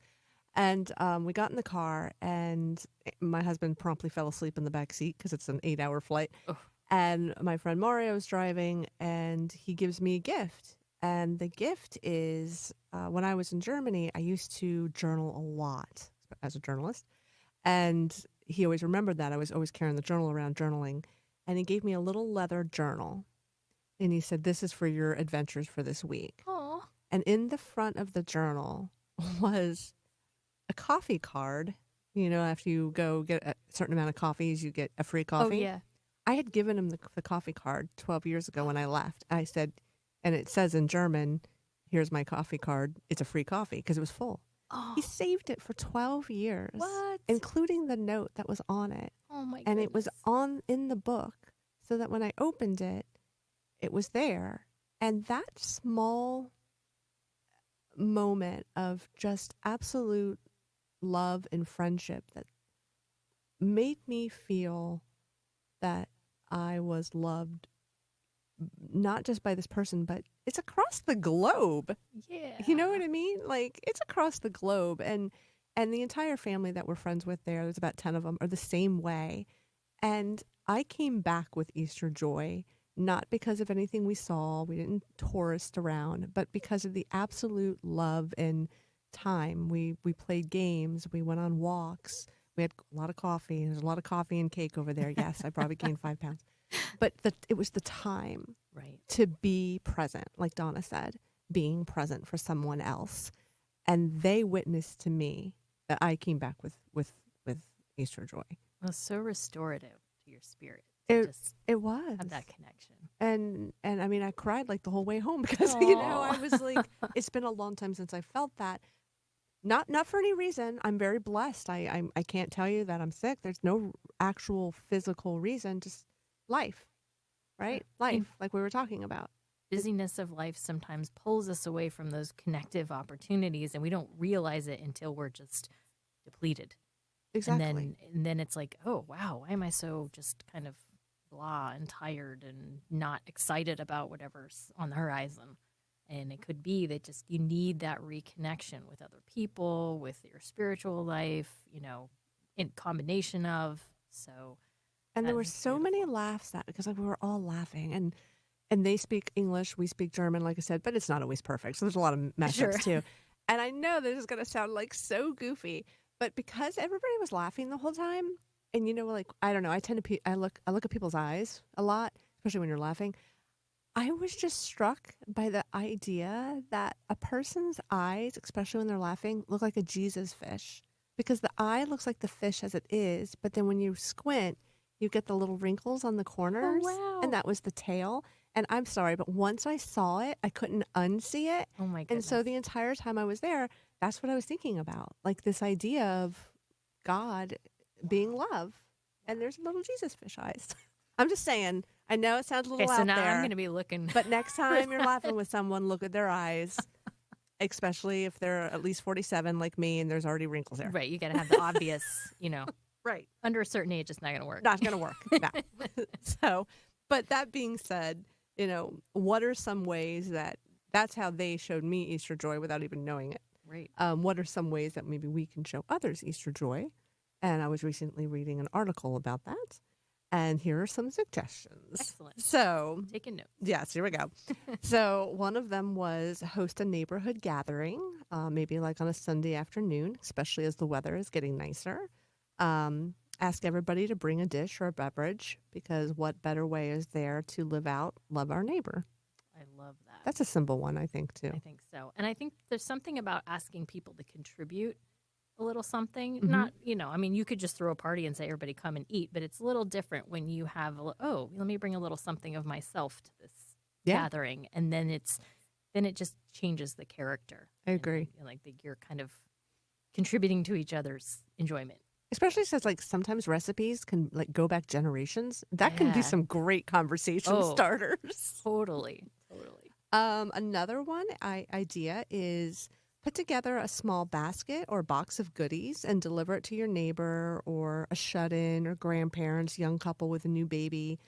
C: And we got in the car, and my husband promptly fell asleep in the back seat because it's an 8-hour flight. Ugh. And my friend Mario is driving, and he gives me a gift. And the gift is, when I was in Germany, I used to journal a lot as a journalist. And he always remembered that. I was always carrying the journal around journaling. And he gave me a little leather journal. And he said, this is for your adventures for this week.
B: Aww.
C: And in the front of the journal was a coffee card. After you go get a certain amount of coffees, you get a free coffee.
B: Oh, yeah.
C: I had given him the coffee card 12 years ago when I left. I said, and it says in German, here's my coffee card. It's a free coffee because it was full.
B: Oh.
C: He saved it for 12 years.
B: What?
C: Including the note that was on it.
B: Oh, my goodness.
C: And it was in the book so that when I opened it, it was there. And that small moment of just absolute love and friendship that made me feel that I was loved, not just by this person, but it's across the globe.
B: Yeah.
C: You know what I mean? Like, it's across the globe. And the entire family that we're friends with there's about 10 of them, are the same way. And I came back with Easter joy, not because of anything we saw. We didn't tourist around, but because of the absolute love and time. We played games. We went on walks. We had a lot of coffee. There's a lot of coffee and cake over there. Yes, I probably gained 5 pounds. But it was the time to be present, like Donna said, being present for someone else. And they witnessed to me that I came back with Easter joy.
B: It was so restorative to your spirit.
C: It was.
B: Have that connection.
C: And I mean, I cried like the whole way home because, I was like, it's been a long time since I felt that. Not for any reason. I'm very blessed. I can't tell you that I'm sick. There's no actual physical reason, just life, right? Life, like we were talking about.
B: Busyness of life sometimes pulls us away from those connective opportunities, and we don't realize it until we're just depleted.
C: Exactly.
B: And then it's like, oh, wow, why am I so just kind of blah and tired and not excited about whatever's on the horizon? And it could be that just you need that reconnection with other people, with your spiritual life, in combination of. So,
C: and there were so many laughs because we were all laughing, and they speak English, we speak German, like I said, but it's not always perfect. So there's a lot of mashups too. And I know this is going to sound like so goofy, but because everybody was laughing the whole time, and I don't know, I tend to I look at people's eyes a lot, especially when you're laughing. I was just struck by the idea that a person's eyes, especially when they're laughing, look like a Jesus fish. Because the eye looks like the fish as it is, but then when you squint, you get the little wrinkles on the corners.
B: Oh, wow.
C: And that was the tail. And I'm sorry, but once I saw it, I couldn't unsee it.
B: Oh, my goodness.
C: And so the entire time I was there, that's what I was thinking about. Like this idea of God being love. And there's little Jesus fish eyes. I'm just saying. I know it sounds a little out
B: so now
C: there.
B: I'm going to be looking.
C: But next time you're laughing with someone, look at their eyes, especially if they're at least 47 like me and there's already wrinkles there.
B: Right. You got to have the obvious,
C: Right.
B: Under a certain age, it's not going to work.
C: Not going to work. No. So, but that being said, what are some ways that's how they showed me Easter joy without even knowing it?
B: Right.
C: What are some ways that maybe we can show others Easter joy? And I was recently reading an article about that. And here are some suggestions.
B: Excellent.
C: So,
B: taking notes.
C: Yes, here we go. So one of them was host a neighborhood gathering, maybe like on a Sunday afternoon, especially as the weather is getting nicer. Ask everybody to bring a dish or a beverage, because what better way is there to live out, love our neighbor?
B: I love that.
C: That's a simple one, I think, too.
B: I think so. And I think there's something about asking people to contribute a little something.
C: Mhm.
B: Not, you could just throw a party and say, everybody come and eat, but it's a little different when you have, let me bring a little something of myself to this gathering. And then it just changes the character.
C: I agree.
B: And, like you're kind of contributing to each other's enjoyment.
C: Especially since sometimes recipes can go back generations. That can be some great conversation starters.
B: Totally.
C: Another one idea is put together a small basket or box of goodies and deliver it to your neighbor or a shut-in or grandparents, young couple with a new baby.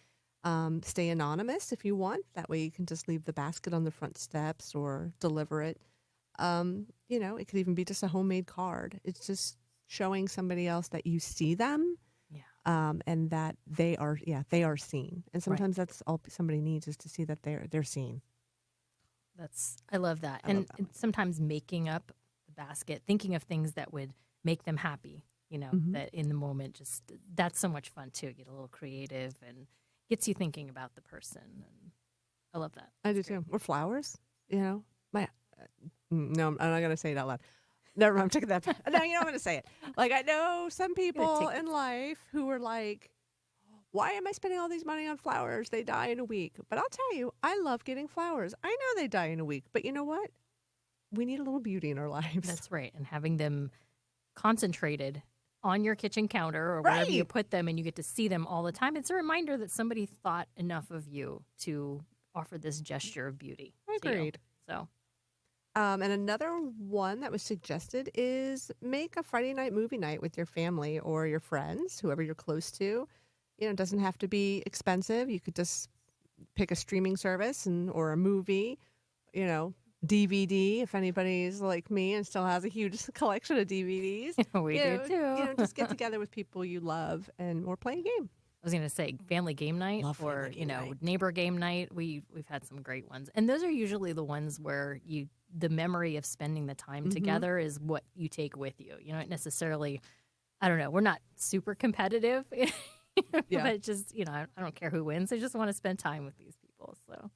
C: Stay anonymous if you want. That way you can just leave the basket on the front steps or deliver it. It could even be just a homemade card. It's just showing somebody else that you see them and that they are seen. And sometimes that's all somebody needs, is to see that they're seen.
B: I love that. And sometimes making up the basket, thinking of things that would make them happy, that in the moment, that's so much fun too. Get a little creative and gets you thinking about the person. And I love that.
C: I do too. Or flowers, no, I'm not going to say it out loud. Never mind, I'm taking that back. No, I'm going to say it. I know some people in life who are like, why am I spending all these money on flowers? They die in a week. But I'll tell you, I love getting flowers. I know they die in a week, but you know what? We need a little beauty in our lives.
B: That's right. And having them concentrated on your kitchen counter or wherever you put them, and you get to see them all the time. It's a reminder that somebody thought enough of you to offer this gesture of beauty.
C: Agreed.
B: So.
C: And another one that was suggested is make a Friday night movie night with your family or your friends, whoever you're close to. It doesn't have to be expensive. You could just pick a streaming service or a movie, DVD, if anybody's like me and still has a huge collection of DVDs.
B: We do too.
C: Just get together with people you love or play a game.
B: I was going to say family game night or, neighbor game night. We've had some great ones. And those are usually the ones where the memory of spending the time together is what you take with you. Not necessarily, I don't know, we're not super competitive. But just, I don't care who wins. I just want to spend time with these people. So,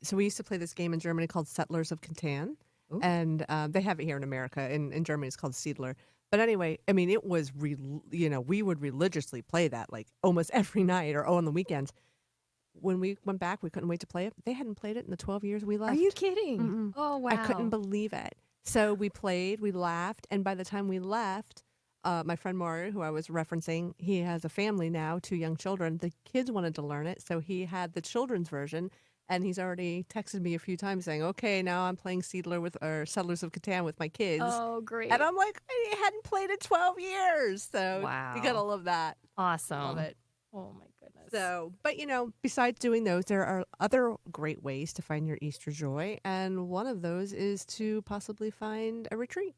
C: so we used to play this game in Germany called Settlers of Catan. Ooh. And they have it here in America. In Germany, it's called Siedler. But anyway, I mean, it was, we would religiously play that almost every night or on the weekends. When we went back, we couldn't wait to play it. They hadn't played it in the 12 years we left.
B: Are you kidding?
C: Mm-mm.
B: Oh, wow.
C: I couldn't believe it. So we played, we laughed, and by the time we left, my friend Mario, who I was referencing, he has a family now, 2 young children. The kids wanted to learn it, so he had the children's version, and he's already texted me a few times saying, okay, now I'm playing Settlers of Catan with my kids.
B: Oh, great.
C: And I'm like, I hadn't played it 12 years. So
B: wow.
C: You got to love that.
B: Awesome.
C: Love it.
B: Oh, my goodness.
C: So, but besides doing those, there are other great ways to find your Easter joy. And one of those is to possibly find a retreat.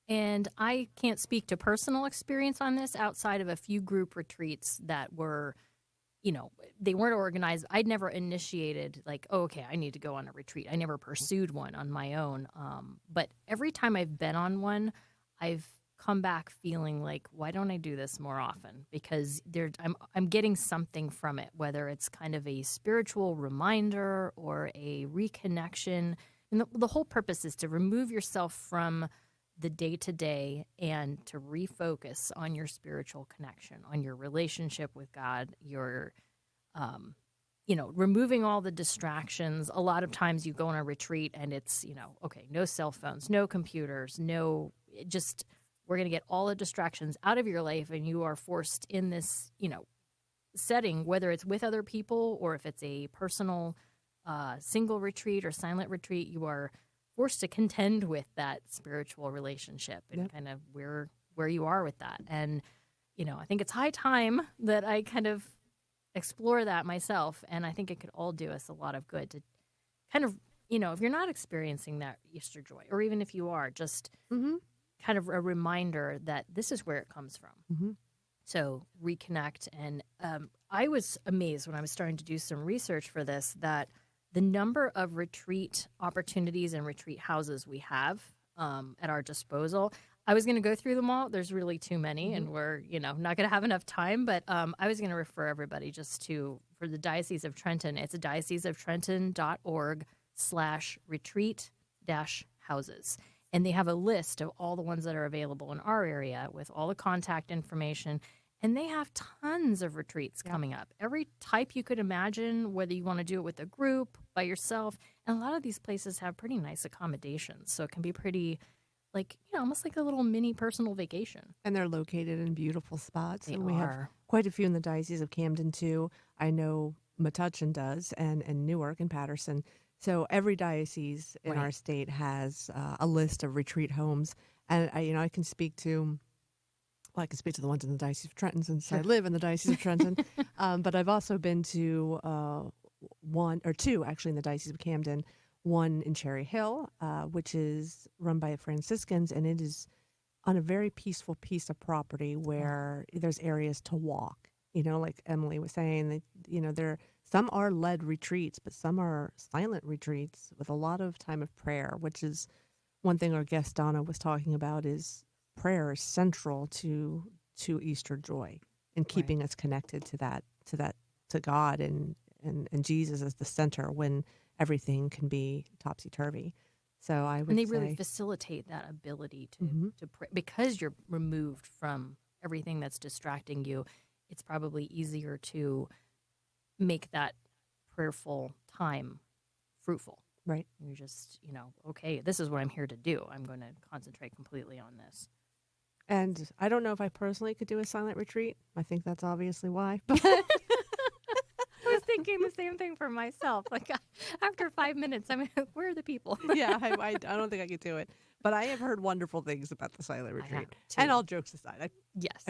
B: And I can't speak to personal experience on this outside of a few group retreats that were, they weren't organized. I'd never initiated I need to go on a retreat. I never pursued one on my own. But every time I've been on one, I've come back feeling like, why don't I do this more often? Because I'm getting something from it, whether it's kind of a spiritual reminder or a reconnection. And the whole purpose is to remove yourself from the day-to-day and to refocus on your spiritual connection, on your relationship with God, your, removing all the distractions. A lot of times you go on a retreat and it's, no cell phones, no computers, we're going to get all the distractions out of your life, and you are forced in this, setting, whether it's with other people or if it's a personal single retreat or silent retreat, you are forced to contend with that spiritual relationship and kind of where you are with that. And I think it's high time that I kind of explore that myself. And I think it could all do us a lot of good to kind of, if you're not experiencing that Easter joy, or even if you are, just kind of a reminder that this is where it comes from. So reconnect. And I was amazed when I was starting to do some research for this, that the number of retreat opportunities and retreat houses we have at our disposal. I was going to go through them all. There's really too many, and we're, not going to have enough time. But I was going to refer everybody just for the Diocese of Trenton. It's dioceseoftrenton.org/retreat-houses. And they have a list of all the ones that are available in our area with all the contact information. And they have tons of retreats coming up. Every type you could imagine, whether you want to do it with a group, by yourself. And a lot of these places have pretty nice accommodations. So it can be pretty, almost like a little mini personal vacation.
C: And they're located in beautiful spots.
B: We
C: have quite a few in the Diocese of Camden, too. I know Metuchen does, and Newark and Patterson. So every diocese in our state has a list of retreat homes. And, I can speak to... Well, I can speak to the ones in the Diocese of Trenton since I live in the Diocese of Trenton. But I've also been to one or two, actually, in the Diocese of Camden. One in Cherry Hill, which is run by Franciscans, and it is on a very peaceful piece of property where there's areas to walk. Like EmmaLee was saying, that, some are led retreats, but some are silent retreats with a lot of time of prayer, which is one thing our guest Donna was talking about is prayer is central to Easter joy and keeping us connected to God and Jesus as the center when everything can be topsy-turvy. So I would say...
B: And they really facilitate that ability to pray. Because you're removed from everything that's distracting you, it's probably easier to make that prayerful time fruitful.
C: Right.
B: You're just, okay, this is what I'm here to do. I'm going to concentrate completely on this.
C: And I don't know if I personally could do a silent retreat. I think that's obviously why. But
B: I was thinking the same thing for myself. Like after 5 minutes, I'm like, where are the people?
C: Yeah, I don't think I could do it. But I have heard wonderful things about the silent retreat. And all jokes aside, I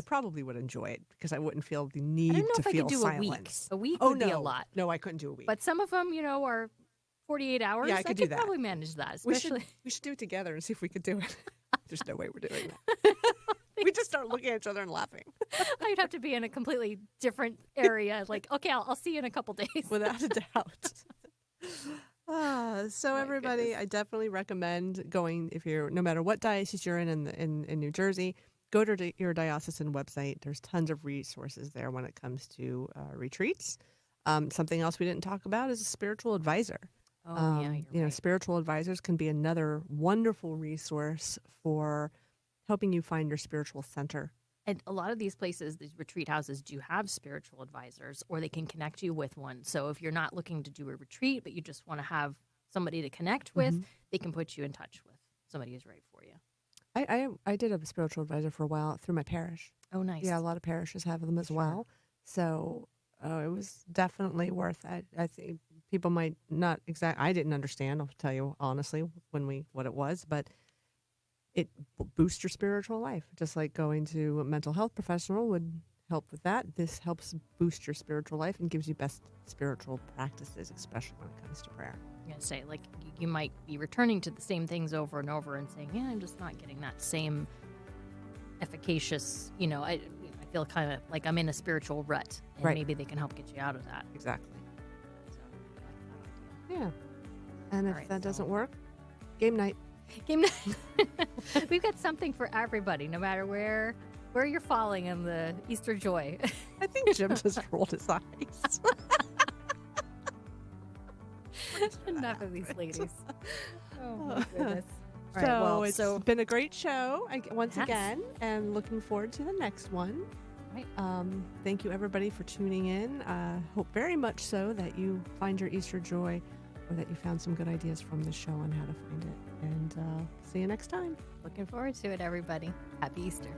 C: probably would enjoy it because I wouldn't feel the need to feel silence.
B: A week would be a lot.
C: No, I couldn't do a week.
B: But some of them, are 48 hours.
C: Yeah, I could do that.
B: Probably manage that. Especially
C: we should do it together and see if we could do it. There's no way we're doing that. We just start looking at each other and laughing.
B: I'd have to be in a completely different area. Like, okay, I'll see you in a couple days.
C: Without a doubt. So everybody, goodness. I definitely recommend going, if you're, no matter what diocese you're in New Jersey, go to your diocesan website. There's tons of resources there when it comes to retreats. Something else we didn't talk about is a spiritual advisor.
B: Oh, yeah, you're right.
C: Spiritual advisors can be another wonderful resource for helping you find your spiritual center.
B: And a lot of these places, these retreat houses, do have spiritual advisors, or they can connect you with one. So if you're not looking to do a retreat, but you just want to have somebody to connect with, they can put you in touch with somebody who's right for you.
C: I did have a spiritual advisor for a while through my parish.
B: Oh, nice.
C: Yeah, a lot of parishes have them as well. So it was definitely worth it. I think people might not I didn't understand, I'll tell you honestly, what it was, but it boosts your spiritual life. Just like going to a mental health professional would help with that. This helps boost your spiritual life and gives you best spiritual practices, especially when it comes to prayer.
B: I'm going to say, like, you might be returning to the same things over and over and saying, I'm just not getting that same efficacious, I feel kind of like I'm in a spiritual rut. And maybe they can help get you out of that.
C: Exactly. Yeah. And if that doesn't work, game night.
B: Game night. We've got something for everybody, no matter where you're falling in the Easter joy.
C: I think Jim just rolled his eyes.
B: Enough of these ladies. Oh, my goodness.
C: It's been a great show once again, and looking forward to the next one. Right. Thank you, everybody, for tuning in. Hope very much so that you find your Easter joy, or that you found some good ideas from the show on how to find it. And see you next time.
B: Looking forward to it, everybody. Happy Easter.